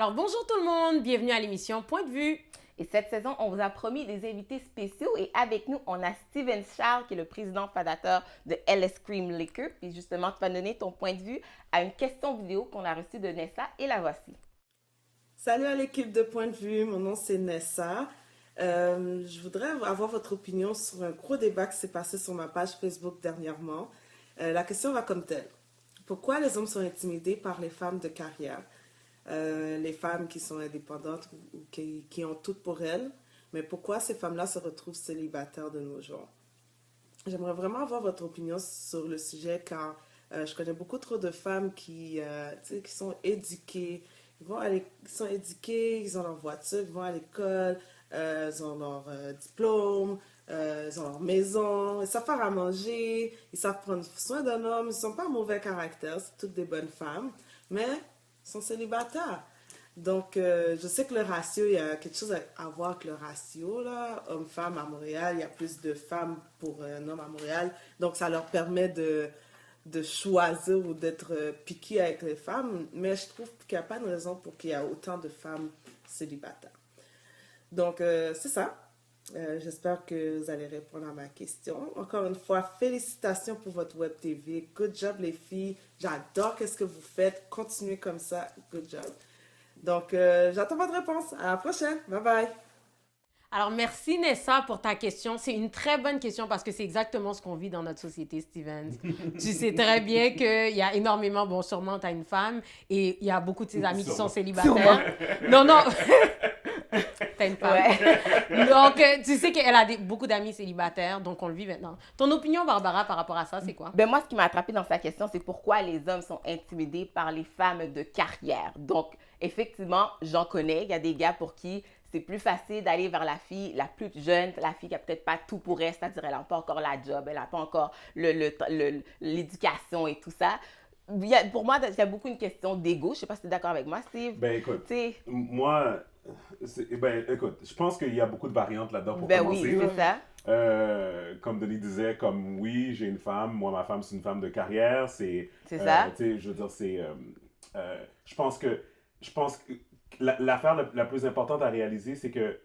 Alors bonjour tout le monde, bienvenue à l'émission Point de vue. Et cette saison, on vous a promis des invités spéciaux et avec nous, on a Steven Charles qui est le président fondateur de LS Cream Liquor. Puis justement, tu vas donner ton point de vue à une question vidéo qu'on a reçue de Nessa et la voici. Salut à l'équipe de Point de vue, mon nom c'est Nessa. Je voudrais avoir votre opinion sur un gros débat qui s'est passé sur ma page Facebook dernièrement. La question va comme telle. Pourquoi les hommes sont intimidés par les femmes de carrière? Les femmes qui sont indépendantes ou qui ont tout pour elles, mais pourquoi ces femmes-là se retrouvent célibataires de nos jours? J'aimerais vraiment avoir votre opinion sur le sujet car je connais beaucoup trop de femmes qui sont éduquées. Ils sont éduqués, ils ont leur voiture, ils vont à l'école, ils ont leur diplôme, ils ont leur maison, ils savent faire à manger, ils savent prendre soin d'un homme, ils ne sont pas mauvais caractère, c'est toutes des bonnes femmes, mais ils sont célibataires. Donc, je sais que le ratio, il y a quelque chose à voir avec le ratio, là, homme-femme à Montréal, il y a plus de femmes pour un homme à Montréal, donc ça leur permet de choisir ou d'être piqué avec les femmes, mais je trouve qu'il n'y a pas de raison pour qu'il y ait autant de femmes célibataires. Donc, c'est ça. J'espère que vous allez répondre à ma question. Encore une fois, félicitations pour votre web TV. Good job, les filles. J'adore ce que vous faites. Continuez comme ça. Good job. Donc, j'attends votre réponse. À la prochaine. Bye bye. Alors merci Nessa pour ta question. C'est une très bonne question parce que c'est exactement ce qu'on vit dans notre société, Stevens. Tu sais très bien qu'il y a énormément, bon sûrement tu as une femme et il y a beaucoup de tes amis qui sont célibataires. Non, non. T'as une femme. Ouais. Donc, tu sais qu'elle a beaucoup d'amis célibataires, donc on le vit maintenant. Ton opinion, Barbara, par rapport à ça, c'est quoi? Ben moi, ce qui m'a attrapée dans sa question, c'est pourquoi les hommes sont intimidés par les femmes de carrière. Donc, effectivement, j'en connais. Il y a des gars pour qui c'est plus facile d'aller vers la fille la plus jeune, la fille qui n'a peut-être pas tout pour elle, c'est-à-dire elle n'a pas encore la job, elle n'a pas encore l'éducation et tout ça. Pour moi, il y a beaucoup une question d'ego. Je ne sais pas si tu es d'accord avec moi, Steve. Ben écoute, moi, écoute, je pense qu'il y a beaucoup de variantes là-dedans pour commencer. Oui, c'est ça. Comme Denis disait, comme oui, j'ai une femme, moi ma femme c'est une femme de carrière, c'est ça. Je veux dire, je pense que l'affaire la plus importante à réaliser, c'est que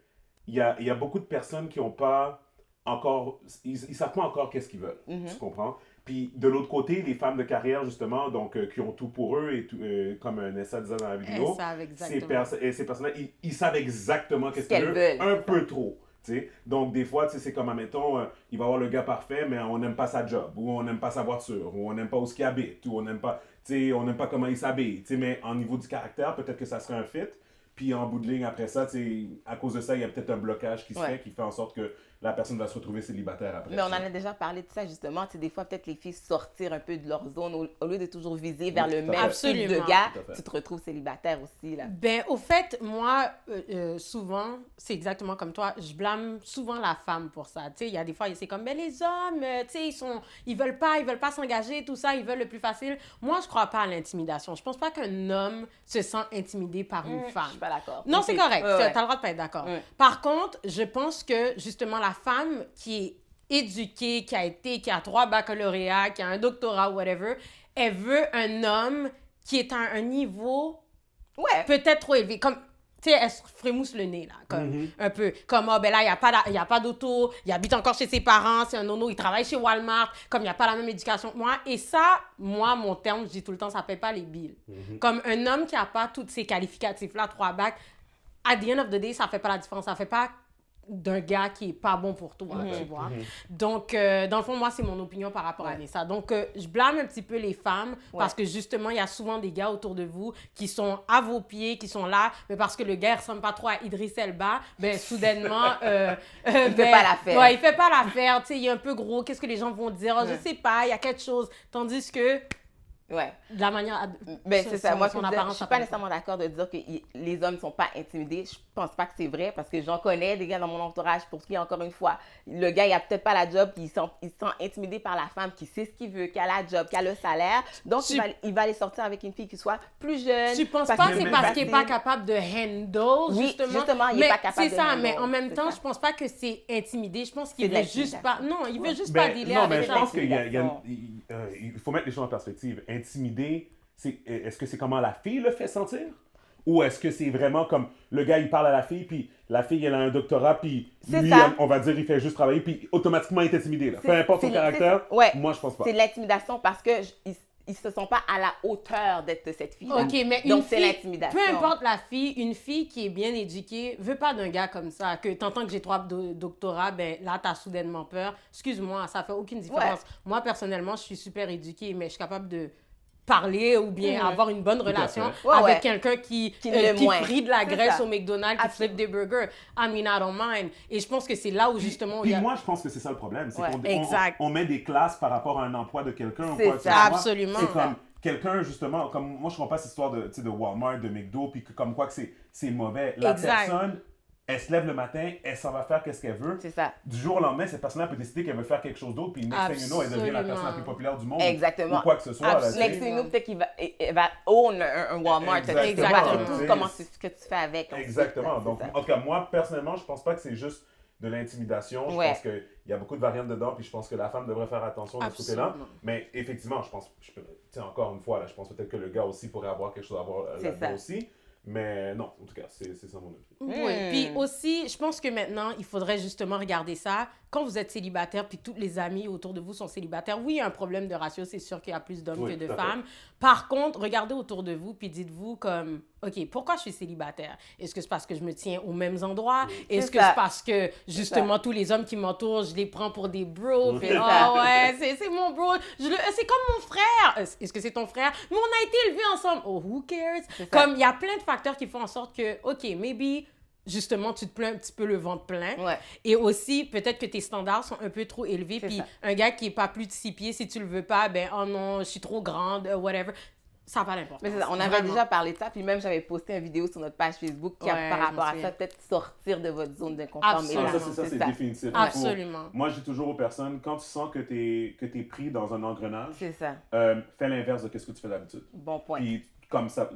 il y a beaucoup de personnes qui n'ont pas encore, ils savent pas encore qu'est-ce qu'ils veulent, tu comprends? Puis de l'autre côté, les femmes de carrière, justement, donc qui ont tout pour eux, et tout, comme Nessa disait dans la vidéo, ces personnes-là, ils savent exactement qu'est-ce qu'ils veulent, un peu trop. T'sais. Donc, des fois, c'est comme, admettons, il va avoir le gars parfait, mais on n'aime pas sa job, ou on n'aime pas sa voiture, ou on n'aime pas où il habite, ou on n'aime pas comment il s'habille. Mais en niveau du caractère, peut-être que ça serait un fit. Puis en bout de ligne, après ça, à cause de ça, il y a peut-être un blocage qui se fait, qui fait en sorte que la personne va se retrouver célibataire après. Mais on en a déjà parlé de ça, justement. Des fois, peut-être les filles sortir un peu de leur zone au lieu de toujours viser vers le même type de gars, tu te retrouves célibataire aussi. Là. Ben, au fait, moi, souvent, c'est exactement comme toi, je blâme souvent la femme pour ça. Tu sais, il y a des fois, c'est comme, ben les hommes, tu sais, ils veulent pas s'engager, tout ça, ils veulent le plus facile. Moi, je crois pas à l'intimidation. Je pense pas qu'un homme se sent intimidé par une femme. Je suis pas d'accord. Non, c'est correct. Tu as le droit de pas être d'accord. Par contre, je pense que, justement, la femme qui est éduquée, qui a 3 baccalauréats, qui a un doctorat, whatever, elle veut un homme qui est à un niveau peut-être trop élevé. Comme, tu sais, elle se frémousse le nez, là, comme, un peu. Comme, oh, ben là, il n'y a pas d'auto, il habite encore chez ses parents, c'est un nono, il travaille chez Walmart, comme il n'y a pas la même éducation que moi. Et ça, moi, mon terme, je dis tout le temps, ça ne paie pas les billes. Comme un homme qui n'a pas tous ces qualificatifs-là, 3 bacs, at the end of the day, ça ne fait pas la différence. Ça ne fait pas d'un gars qui est pas bon pour toi, tu vois. Donc, dans le fond, moi, c'est mon opinion par rapport à ça. Donc, je blâme un petit peu les femmes parce que, justement, il y a souvent des gars autour de vous qui sont à vos pieds, qui sont là, mais parce que le gars ne ressemble pas trop à Idriss Elba, ben, soudainement... il fait pas l'affaire. Ouais, il fait pas l'affaire, tu sais, il est un peu gros, qu'est-ce que les gens vont dire? Je sais pas, il y a quelque chose. Tandis que... de la manière... Ben, c'est ça. Moi, je ne suis pas nécessairement d'accord de dire que les hommes ne sont pas intimidés. Je pense pas que c'est vrai parce que j'en connais des gars dans mon entourage pour qui, encore une fois, le gars, il a peut-être pas la job, puis il se sent intimidé par la femme qui sait ce qu'il veut, qui a la job, qui a le salaire. Donc, il va aller sortir avec une fille qui soit plus jeune. Tu penses pas que c'est parce qu'il n'est pas capable de handle, justement, il n'est pas capable de handle. C'est ça, mais en même temps, je pense pas que c'est intimidé. Je pense qu'il veut juste pas... Non, il veut juste pas dealer avec ça. Non, mais je pense qu'il faut mettre les choses en perspective. Intimider, est-ce que c'est comment la fille le fait sentir? Ou est-ce que c'est vraiment comme le gars, il parle à la fille, puis la fille, elle a un doctorat, puis lui, on va dire, il fait juste travailler, puis automatiquement, il est intimidé. Là. Peu importe son caractère, moi, je pense pas. C'est l'intimidation parce que ils se sont pas à la hauteur d'être cette fille. OK, mais donc c'est l'intimidation. Peu importe la fille, une fille qui est bien éduquée veut pas d'un gars comme ça, que t'entends que j'ai 3 doctorats, ben là, t'as soudainement peur. Excuse-moi, ça fait aucune différence. Moi, personnellement, je suis super éduquée, mais je suis capable de parler ou bien avoir une bonne relation avec quelqu'un qui frit de la graisse au McDonald's, qui flippe des burgers. I mean, I don't mind. Et je pense que c'est là où justement... Puis moi, je pense que c'est ça le problème. C'est qu'on met des classes par rapport à un emploi de quelqu'un. C'est ça, absolument. C'est comme quelqu'un, justement, comme moi, je comprends pas cette histoire de Walmart, de McDo, puis comme quoi que c'est mauvais. La personne... Elle se lève le matin, elle s'en va faire qu'est-ce qu'elle veut. C'est ça. Du jour au lendemain, cette personne-là peut décider qu'elle veut faire quelque chose d'autre, puis next thing you know, elle devient la personne la plus populaire du monde. Exactement. Ou quoi que ce soit. Next thing you know, peut-être qu'il va own un Walmart. Exactement. Tout comment ce que tu fais avec. Exactement. Donc, en tout cas, moi, personnellement, je pense pas que c'est juste de l'intimidation. Je pense qu'il y a beaucoup de variantes dedans, puis je pense que la femme devrait faire attention de ce côté-là. Mais effectivement, je pense, encore une fois, là, je pense peut-être que le gars aussi pourrait avoir quelque chose à voir là-dedans aussi. Mais non, en tout cas, c'est ça mon avis. Oui, puis aussi, je pense que maintenant, il faudrait justement regarder ça. Quand vous êtes célibataire, puis tous les amis autour de vous sont célibataires, oui, il y a un problème de ratio, c'est sûr qu'il y a plus d'hommes que de femmes. Par contre, regardez autour de vous, puis dites-vous comme, OK, pourquoi je suis célibataire? Est-ce que c'est parce que je me tiens aux mêmes endroits? Est-ce que c'est parce que, justement, tous les hommes qui m'entourent, je les prends pour des bros? Puis, c'est mon bro. C'est comme mon frère. Est-ce que c'est ton frère? Mais on a été élevés ensemble. Oh, who cares? Comme, il y a plein de facteurs qui font en sorte que, OK, maybe... Justement, tu te plains un petit peu le ventre plein. Et aussi, peut-être que tes standards sont un peu trop élevés. Puis un gars qui n'est pas plus de 6 pieds, si tu le veux pas, ben, oh non, je suis trop grande, whatever. Ça n'a pas d'importance. Mais c'est ça, on avait déjà parlé de ça. Puis même, j'avais posté une vidéo sur notre page Facebook qui a par rapport à ça, peut-être sortir de votre zone d'inconfort. C'est définitif. Absolument. Moi, je dis toujours aux personnes, quand tu sens que tu es pris dans un engrenage, fais l'inverse de ce que tu fais d'habitude. Bon point. Puis comme ça...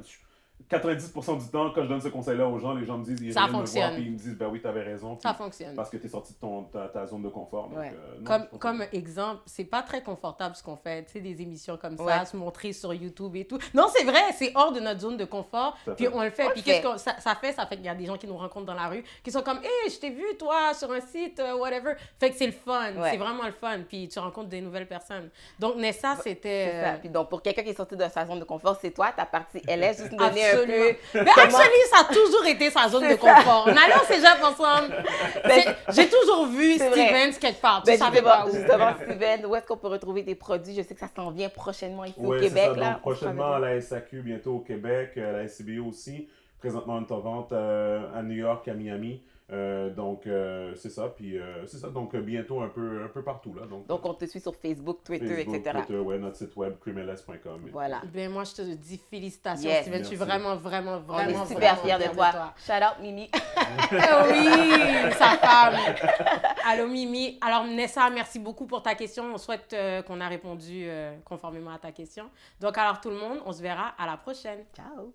90% du temps, quand je donne ce conseil-là aux gens, les gens me disent, ils viennent me voir, puis ils me disent, ben oui, t'avais raison. Ça fonctionne. Parce que t'es sorti de ta zone de confort. Donc, comme exemple, c'est pas très confortable ce qu'on fait, tu sais, des émissions comme ça, se montrer sur YouTube et tout. Non, c'est vrai, c'est hors de notre zone de confort, puis on le fait. Puis qu'est-ce que ça fait? Ça fait qu'il y a des gens qui nous rencontrent dans la rue, qui sont comme, hey, je t'ai vu, toi, sur un site, whatever. Fait que c'est le fun, c'est vraiment le fun. Puis tu rencontres des nouvelles personnes. Donc, Nessa, c'était... C'est ça. Puis donc, pour quelqu'un qui est sorti de sa zone de confort, c'est toi, ta partie LS, juste nous donner un peu... Mais actually, ça a toujours été sa zone de confort. On allait au cégep ensemble. J'ai toujours vu Steven quelque part. Tu savais pas où. Justement, Steven, où est-ce qu'on peut retrouver tes produits? Je sais que ça s'en vient prochainement ici au Québec. Ça. Donc, prochainement à la SAQ, bientôt au Québec, à la SCBO aussi. Présentement, on est en vente à New York, à Miami. Donc, c'est ça. Puis, c'est ça. Donc, bientôt un peu partout. Là. Donc, on te suit sur Facebook, Twitter, etc. Twitter, notre site web, creamls.com. Voilà. Ben, moi, je te dis félicitations, Steven. Je suis vraiment super fière de toi. Shout out, Mimi. Oui, sa femme. Allô, Mimi. Alors, Nessa, merci beaucoup pour ta question. On souhaite qu'on a répondu conformément à ta question. Donc, alors, tout le monde, on se verra à la prochaine. Ciao.